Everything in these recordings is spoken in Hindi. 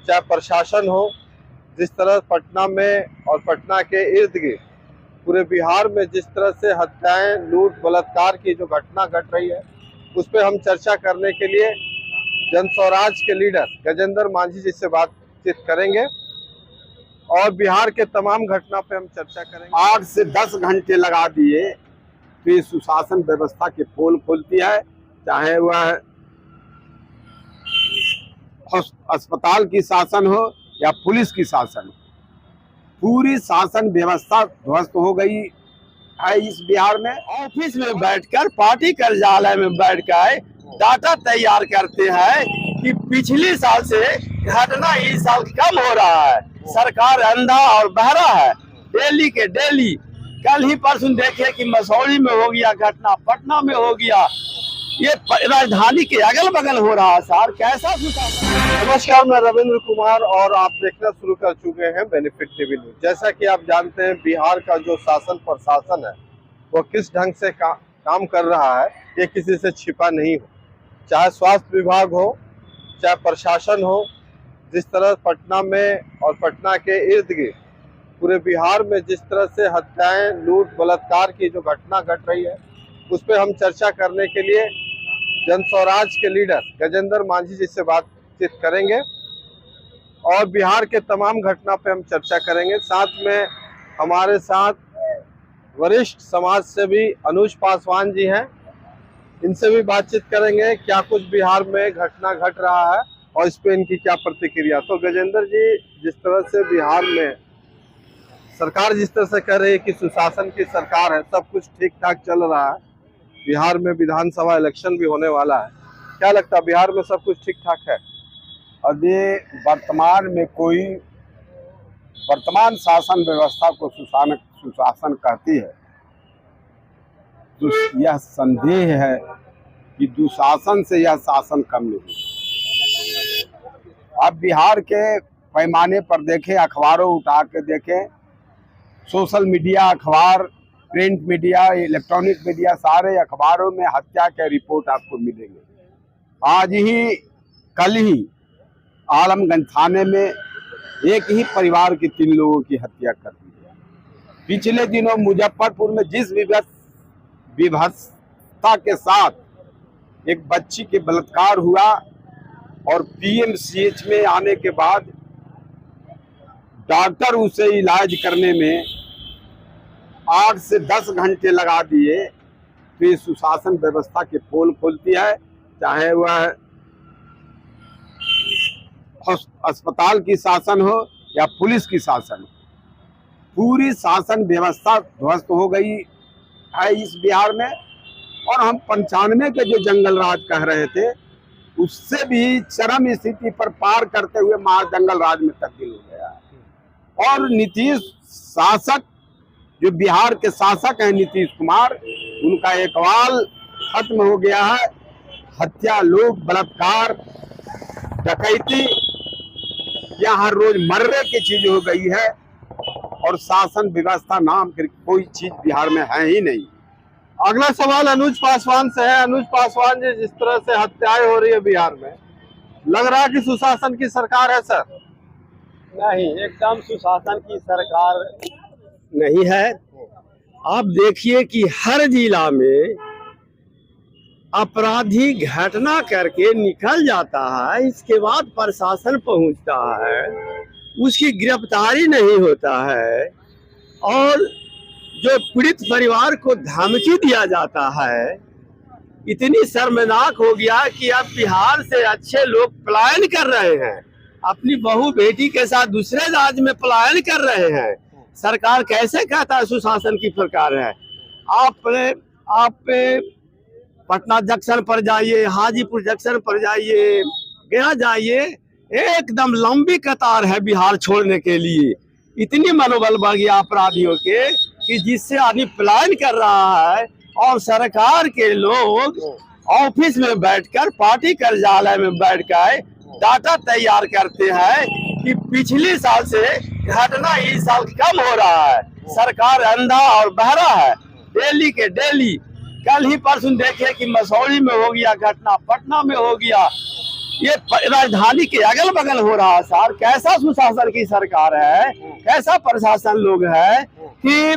चाहे प्रशासन हो, जिस तरह पटना में और पटना के इर्द गिर्द पूरे बिहार में जिस तरह से हत्याएं, लूट, बलात्कार की जो घटना घट रही है, उस पर हम चर्चा करने के लिए जन स्वराज के लीडर गजेंद्र मांझी जी से बातचीत करेंगे और बिहार के तमाम घटना पे हम चर्चा करेंगे। 8 से 10 घंटे लगा दिए तो ये सुशासन व्यवस्था के पोल खोलती है, चाहे वह अस्पताल की शासन हो या पुलिस की शासन हो। पूरी शासन व्यवस्था ध्वस्त हो गई है इस बिहार में। ऑफिस में बैठकर, पार्टी कार्यालय में बैठकर डाटा तैयार करते हैं कि पिछले साल से घटना इस साल कम हो रहा है। सरकार अंधा और बहरा है। डेली के डेली, कल ही परसों देखे कि मसौरी में हो गया घटना, पटना में हो गया, ये राजधानी के अगल बगल हो रहा है। सर कैसा सुशासन? नमस्कार, मैं रविंद्र कुमार और आप देखना शुरू कर चुके हैं बेनिफिट टीवी न्यूज। जैसा कि आप जानते हैं, बिहार का जो शासन प्रशासन है वो किस ढंग से काम कर रहा है, ये किसी से छिपा नहीं हो। चाहे स्वास्थ्य विभाग हो, चाहे प्रशासन हो, जिस तरह पटना में और पटना के इर्द गिर्द पूरे बिहार में जिस तरह से हत्याएं, लूट, बलात्कार की जो घटना घट रही है, उस पर हम चर्चा करने के लिए जन स्वराज के लीडर गजेंद्र मांझी जी से बातचीत करेंगे और बिहार के तमाम घटना पे हम चर्चा करेंगे। साथ में हमारे साथ वरिष्ठ समाज सेवी अनुज पासवान जी हैं, इनसे भी बातचीत करेंगे क्या कुछ बिहार में घटना घट रहा है और इस पे इनकी क्या प्रतिक्रिया। तो गजेंद्र जी, जिस तरह से बिहार में सरकार जिस तरह से कह रही है कि सुशासन की सरकार है, सब कुछ ठीक ठाक चल रहा है, बिहार में विधानसभा इलेक्शन भी होने वाला है, क्या लगता है बिहार में सब कुछ ठीक ठाक है? अभी वर्तमान में कोई वर्तमान शासन व्यवस्था को सुशासन कहती है तो यह संदेह है कि दुशासन से यह शासन कम नहीं। अब बिहार के पैमाने पर देखें, अखबारों उठा के देखें, सोशल मीडिया, अखबार, प्रिंट मीडिया, इलेक्ट्रॉनिक मीडिया, सारे अखबारों में हत्या के रिपोर्ट आपको मिलेंगे। आज ही, कल ही आलमगंज थाने में एक ही परिवार के 3 लोगों की हत्या कर दी है। पिछले दिनों मुजफ्फरपुर में जिस विभत्सता के साथ एक बच्ची के बलात्कार हुआ और पीएमसीएच में आने के बाद डॉक्टर उसे इलाज करने में 8 से 10 घंटे लगा दिए तो ये सुशासन व्यवस्था के पोल खोलती है, चाहे वह अस्पताल की शासन हो या पुलिस की शासन हो। पूरी शासन व्यवस्था ध्वस्त हो गई है इस बिहार में। और हम 95 के जो जंगल राज कह रहे थे, उससे भी चरम स्थिति पर पार करते हुए महाजंगल राज में तब्दील हो गया है। और नीतीश शासक, जो बिहार के शासक हैं नीतीश कुमार, उनका एकवाल खत्म हो गया है। हत्या, लूट, बलात्कार, डकैती, यह हर रोज मर्रे की चीज हो गई है और शासन व्यवस्था नाम की कोई चीज बिहार में है ही नहीं। अगला सवाल अनुज पासवान से है। अनुज पासवान जी, जिस तरह से हत्याएं हो रही है बिहार में, लग रहा है कि सुशासन की सरकार है सर? नहीं, एकदम सुशासन की सरकार नहीं है। आप देखिए कि हर जिला में अपराधी घटना करके निकल जाता है, इसके बाद प्रशासन पहुंचता है, उसकी गिरफ्तारी नहीं होता है और जो पीड़ित परिवार को धमकी दिया जाता है। इतनी शर्मनाक हो गया कि अब बिहार से अच्छे लोग पलायन कर रहे हैं, अपनी बहू बेटी के साथ दूसरे राज्य में पलायन कर रहे हैं। सरकार कैसे कहता है सुशासन की सरकार है? आप पटना जंक्शन पर जाइए, हाजीपुर जंक्शन पर जाइए, गया जाइए, एकदम लंबी कतार है बिहार छोड़ने के लिए। इतनी मनोबल बढ़ गया अपराधियों के कि जिससे आदमी पलायन कर रहा है और सरकार के लोग ऑफिस में बैठकर, पार्टी कार्यालय में बैठकर डाटा तैयार करते हैं कि पिछले साल से घटना इस साल कम हो रहा है। सरकार अंधा और बहरा है। डेली के डेली, कल ही परसों देखे कि मसौरी में हो गया घटना, पटना में हो गया, ये राजधानी के अगल बगल हो रहा है सर। कैसा सुशासन की सरकार है, कैसा प्रशासन लोग है कि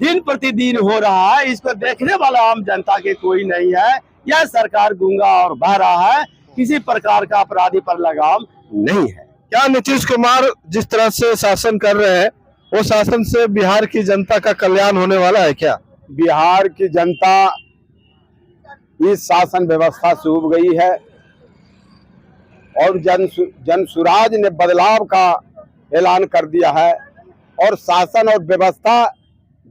दिन प्रतिदिन हो रहा है, इसको देखने वाला आम जनता के कोई नहीं है। यह सरकार गूंगा और बहरा है, किसी प्रकार का अपराधी पर लगाम नहीं है। क्या नीतीश कुमार जिस तरह से शासन कर रहे हैं वो शासन से बिहार की जनता का कल्याण होने वाला है क्या? बिहार की जनता इस शासन व्यवस्था से उब गई है और जन सुराज ने बदलाव का ऐलान कर दिया है। और शासन और व्यवस्था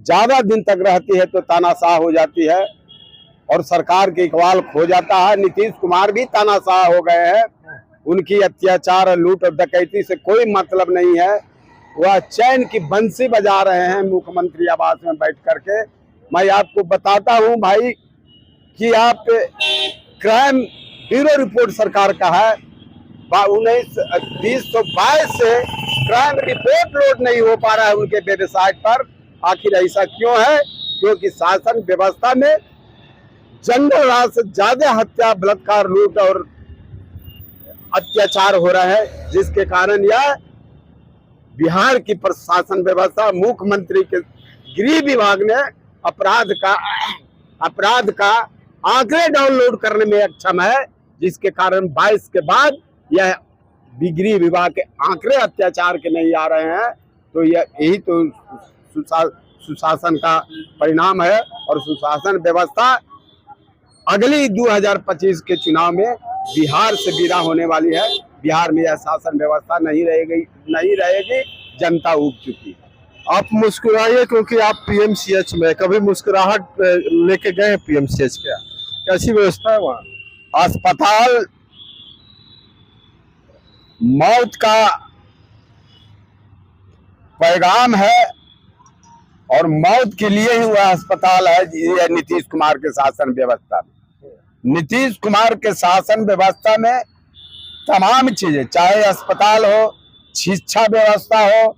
ज्यादा दिन तक रहती है तो तानाशाह हो जाती है और सरकार के इकबाल खो जाता है। नीतीश कुमार भी तानाशाह हो गए हैं, उनकी अत्याचार लूट और डकैती से कोई मतलब नहीं है। वह चैन की बंसी बजा रहे हैं मुख्यमंत्री आवास में बैठ करके। मैं आपको बताता हूं भाई कि आप क्राइम ब्यूरो रिपोर्ट सरकार का है, 2022 से क्राइम रिपोर्ट लोड नहीं हो पा रहा है उनके वेबसाइट पर। आखिर ऐसा क्यों है? क्योंकि शासन व्यवस्था में जंगल राज से ज्यादा हत्या, बलात्कार, लूट और अत्याचार हो रहा है, जिसके कारण यह बिहार की प्रशासन व्यवस्था, मुख्यमंत्री के गृह विभाग ने अपराध का आंकड़े डाउनलोड करने में अक्षम है, जिसके कारण 22 के बाद यह गृह विभाग के आंकड़े अत्याचार के नहीं आ रहे हैं। तो यही तो सुशासन का परिणाम है। और सुशासन व्यवस्था अगली 2025 के चुनाव में बिहार से विदा होने वाली है। बिहार में यह शासन व्यवस्था नहीं रहेगी, जनता उब चुकी है। आप मुस्कुराइए क्योंकि आप पीएमसीएच में, कभी मुस्कुराहट लेके गए हैं पीएमसीएच क्या? कैसी व्यवस्था है वहाँ? अस्पताल मौत का पैगाम है और मौत के लिए ही वह अस्पताल है। यह नीतीश कुमार के शासन व्यवस्था में, नीतीश कुमार के शासन व्यवस्था में तमाम चीजें, चाहे अस्पताल हो, शिक्षा व्यवस्था हो,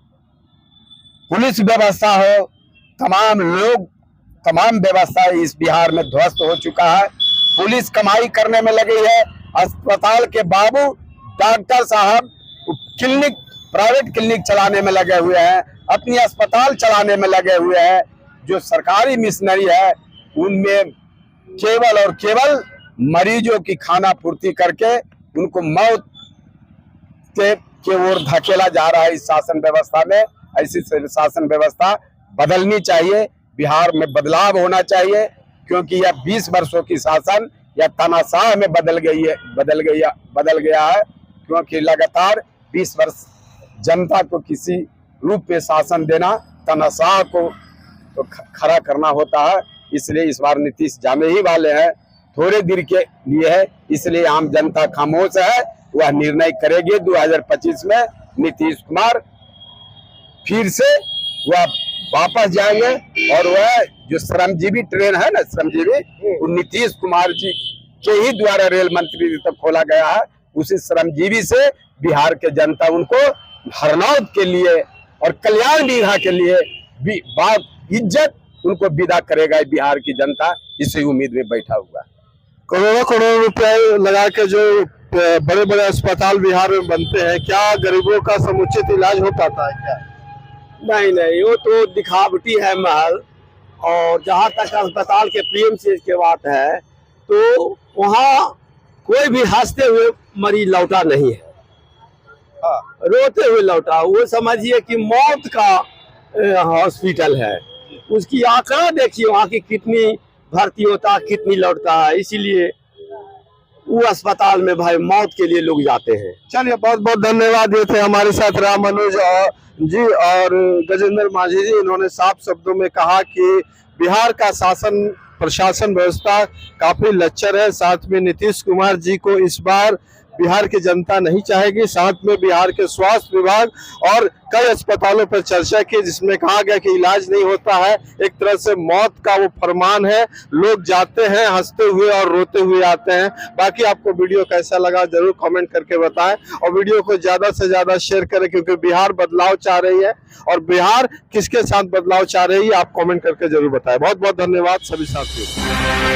पुलिस व्यवस्था हो, तमाम व्यवस्था इस बिहार में ध्वस्त हो चुका है। पुलिस कमाई करने में लगी है, अस्पताल के बाबू डॉक्टर साहब प्राइवेट क्लिनिक चलाने में लगे हुए हैं, अपनी अस्पताल चलाने में लगे हुए हैं। जो सरकारी मिशनरी है उनमें केवल और केवल मरीजों की खाना पूर्ति करके उनको मौत के ओर धकेला जा रहा है इस शासन व्यवस्था में। ऐसी शासन व्यवस्था बदलनी चाहिए, बिहार में बदलाव होना चाहिए, क्योंकि यह 20 वर्षों की शासन या तानाशाह में बदल गया है। क्योंकि लगातार 20 वर्ष जनता को किसी रूप में शासन देना, तानाशाह को तो खड़ा करना होता है। इसलिए इस बार नीतीश जाने ही वाले हैं, थोड़े देर के लिए है, इसलिए आम जनता खामोश है। वह निर्णय करेगी 2025 में नीतीश कुमार फिर से वह वापस जाएंगे। और वह जो श्रमजीवी ट्रेन है ना, श्रमजीवी, वो नीतीश कुमार जी के ही द्वारा रेल मंत्री तक खोला गया है। उसी श्रमजीवी से बिहार के जनता उनको हरनौत के लिए और कल्याण विधा के लिए इज्जत उनको विदा करेगा बिहार की जनता। इसी उम्मीद में बैठा हुआ। करोड़ों रुपए लगा के जो बड़े बड़े अस्पताल बिहार में बनते हैं, क्या गरीबों का समुचित इलाज हो पाता है क्या? नहीं, वो तो दिखावटी है महल। और जहाँ तक अस्पताल के पीएमसीएच की बात है तो वहाँ कोई भी हंसते हुए मरीज लौटा नहीं है, रोते हुए लौटा। वो समझिए कि मौत का हॉस्पिटल है। उसकी आंकड़ा देखिए वहाँ की कितनी भर्ती होता है, कितनी लौटता है। इसीलिए वो अस्पताल में भाई मौत के लिए लोग जाते हैं। चलिए, बहुत बहुत धन्यवाद। ये थे हमारे साथ राम मनोज जी और गजेंद्र माझी जी। इन्होंने साफ शब्दों में कहा कि बिहार का प्रशासन व्यवस्था काफी लच्चर है। साथ में नीतीश कुमार जी को इस बार बिहार की जनता नहीं चाहेगी। साथ में बिहार के स्वास्थ्य विभाग और कई अस्पतालों पर चर्चा की, जिसमें कहा गया कि इलाज नहीं होता है। एक तरह से मौत का वो फरमान है। लोग जाते हैं हंसते हुए और रोते हुए आते हैं। बाकी आपको वीडियो कैसा लगा जरूर कमेंट करके बताएं और वीडियो को ज्यादा से ज्यादा शेयर करें, क्योंकि बिहार बदलाव चाह रही है। और बिहार किसके साथ बदलाव चाह रही है आप कमेंट करके जरूर बताएं। बहुत बहुत धन्यवाद सभी साथियों।